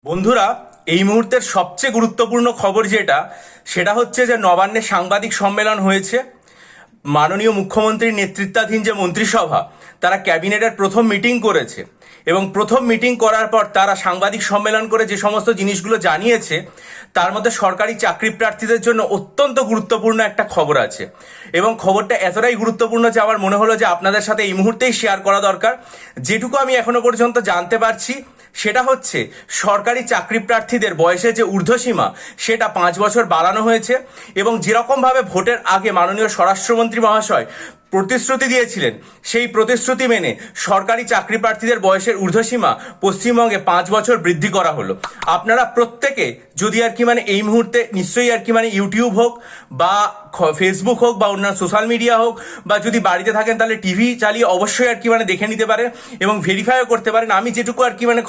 বন্ধুরা, এই মুহূর্তের সবচেয়ে গুরুত্বপূর্ণ খবর সেটা হচ্ছে যে নবান্নে সাংবাদিক সম্মেলন হয়েছে। মাননীয় মুখ্যমন্ত্রীর নেতৃত্বাধীন যে মন্ত্রিসভা তারা ক্যাবিনেটের প্রথম মিটিং করেছে এবং প্রথম মিটিং করার পর তারা সাংবাদিক সম্মেলন করে যে সমস্ত জিনিসগুলো জানিয়েছে তার মধ্যে সরকারি চাকরি প্রার্থীদের জন্য অত্যন্ত গুরুত্বপূর্ণ একটা খবর আছে এবং খবরটা এতটাই গুরুত্বপূর্ণ যে আমার মনে হলো যে আপনাদের সাথে এই মুহূর্তেই শেয়ার করা দরকার। যেটুকু আমি এখনো পর্যন্ত জানতে পারছি সেটা হচ্ছে সরকারি চাকরি প্রার্থীদের বয়সের যে ঊর্ধ্বসীমা সেটা 5 বছর বাড়ানো হয়েছে এবং যেরকমভাবে ভোটের আগে মাননীয় স্বরাষ্ট্রমন্ত্রী মহাশয় প্রতিশ্রুতি দিয়েছিলেন সেই প্রতিশ্রুতি মেনে সরকারি চাকরি প্রার্থীদের বয়সের ঊর্ধ্বসীমা পশ্চিমবঙ্গে 5 বছর বৃদ্ধি করা হলো। আপনারা প্রত্যেকে যদি এই মুহূর্তে নিশ্চয়ই ইউটিউব হোক বা ফেসবুক হোক বা অন্যান্য সোশ্যাল মিডিয়া হোক বা যদি বাড়িতে থাকেন তাহলে টিভি চালিয়ে অবশ্যই দেখে নিতে পারেন এবং ভেরিফাইও করতে পারেন। আমি যেটুকু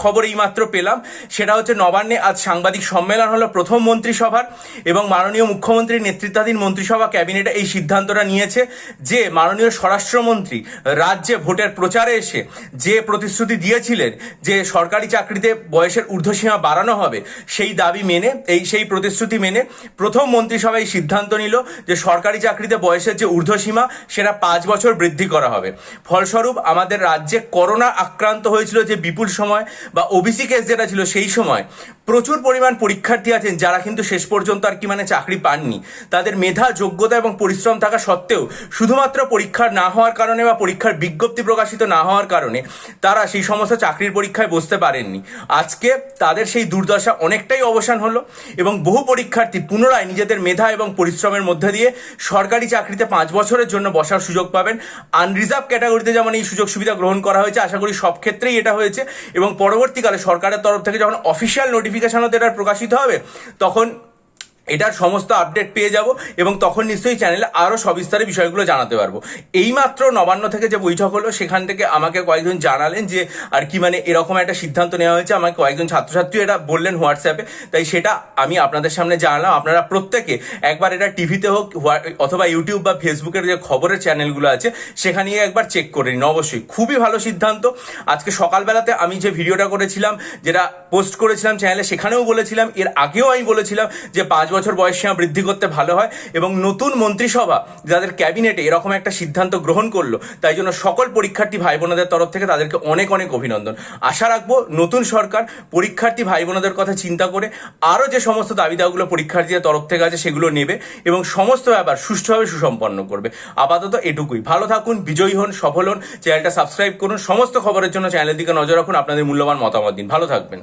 খবর এইমাত্র পেলাম সেটা হচ্ছে নবান্নে আজ সাংবাদিক সম্মেলন হলো প্রথম মন্ত্রিসভার এবং মাননীয় মুখ্যমন্ত্রীর নেতৃত্বাধীন মন্ত্রিসভা ক্যাবিনেটে এই সিদ্ধান্তটা নিয়েছে যে মাননীয় স্বরাষ্ট্রমন্ত্রী রাজ্যে ভোটের প্রচারে এসে যে প্রতিশ্রুতি দিয়েছিলেন যে সরকারি চাকরিতে বয়সের ঊর্ধ্বসীমা বাড়ানো হবে সেই দাবি মেনে সেই প্রতিশ্রুতি মেনে প্রথম মন্ত্রিসভা এই সিদ্ধান্ত নিল যে সরকারি চাকরিতে বয়সের যে ঊর্ধ্বসীমা সেটা 5 বছর বৃদ্ধি করা হবে। ফলস্বরূপ আমাদের রাজ্যে করোনা আক্রান্ত হয়েছিল যে বিপুল সময় বা ওবিসি কেস যেটা ছিল সেই সময় প্রচুর পরিমাণ পরীক্ষার্থী আছেন যারা কিন্তু শেষ পর্যন্ত চাকরি পাননি। তাদের মেধা, যোগ্যতা এবং পরিশ্রম থাকা সত্ত্বেও শুধুমাত্র পরীক্ষার না হওয়ার কারণে বা পরীক্ষার বিজ্ঞপ্তি প্রকাশিত না হওয়ার কারণে তারা সেই সমস্ত চাকরির পরীক্ষায় বসতে পারেননি। আজকে তাদের সেই দুর্দশা অনেকটাই অবসান হলো এবং বহু পরীক্ষার্থী পুনরায় নিজেদের মেধা এবং পরিশ্রমের মধ্যে দিয়ে সরকারি চাকরিতে 5 বছরের জন্য বসার সুযোগ পাবেন। আনরিজার্ভ ক্যাটাগরিতে যেমন এই সুযোগ সুবিধা গ্রহণ করা হয়েছে, আশা করি সব ক্ষেত্রেই এটা হয়েছে এবং পরবর্তীকালে সরকারের তরফ থেকে যখন অফিসিয়াল নোটিফিকেশন হতে এটা প্রকাশিত হবে তখন এটার সমস্ত আপডেট পেয়ে যাব এবং তখন নিশ্চয়ই চ্যানেলে আরও সবিস্তারে বিষয়গুলো জানাতে পারবো। এইমাত্র নবান্ন থেকে যে বৈঠক হলো সেখান থেকে আমাকে কয়েকজন জানালেন যে এরকম একটা সিদ্ধান্ত নেওয়া হয়েছে। আমাকে কয়েকজন ছাত্রছাত্রী এটা বললেন হোয়াটসঅ্যাপে, তাই সেটা আমি আপনাদের সামনে জানালাম। আপনারা প্রত্যেকে একবার এটা টিভিতে হোক অথবা ইউটিউব বা ফেসবুকের যে খবরের চ্যানেলগুলো আছে সেখানে একবার চেক করে নিন। অবশ্যই খুবই ভালো সিদ্ধান্ত। আজকে সকালবেলাতে আমি যে ভিডিওটা করেছিলাম, যেটা পোস্ট করেছিলাম চ্যানেলে, সেখানেও বলেছিলাম, এর আগেও আমি বলেছিলাম যে 5 বছর বয়সসীমা বৃদ্ধি করতে ভালো হয় এবং নতুন মন্ত্রিসভা যাদের ক্যাবিনেটে এরকম একটা সিদ্ধান্ত গ্রহণ করলো তাই জন্য সকল পরীক্ষার্থী ভাই বোনদের তরফ থেকে তাদেরকে অনেক অনেক অভিনন্দন। আশা রাখবো নতুন সরকার পরীক্ষার্থী ভাই বোনদের কথা চিন্তা করে আরও যে সমস্ত দাবি দাওয়াগুলো পরীক্ষার্থীদের তরফ থেকে আছে সেগুলো নেবে এবং সমস্ত ব্যাপার সুষ্ঠুভাবে সুসম্পন্ন করবে। আপাতত এটুকুই। ভালো থাকুন, বিজয়ী হন, সফল হন। চ্যানেলটা সাবস্ক্রাইব করুন। সমস্ত খবরের জন্য চ্যানেলের দিকে নজর রাখুন। আপনাদের মূল্যবান মতামত দিন। ভালো থাকবেন।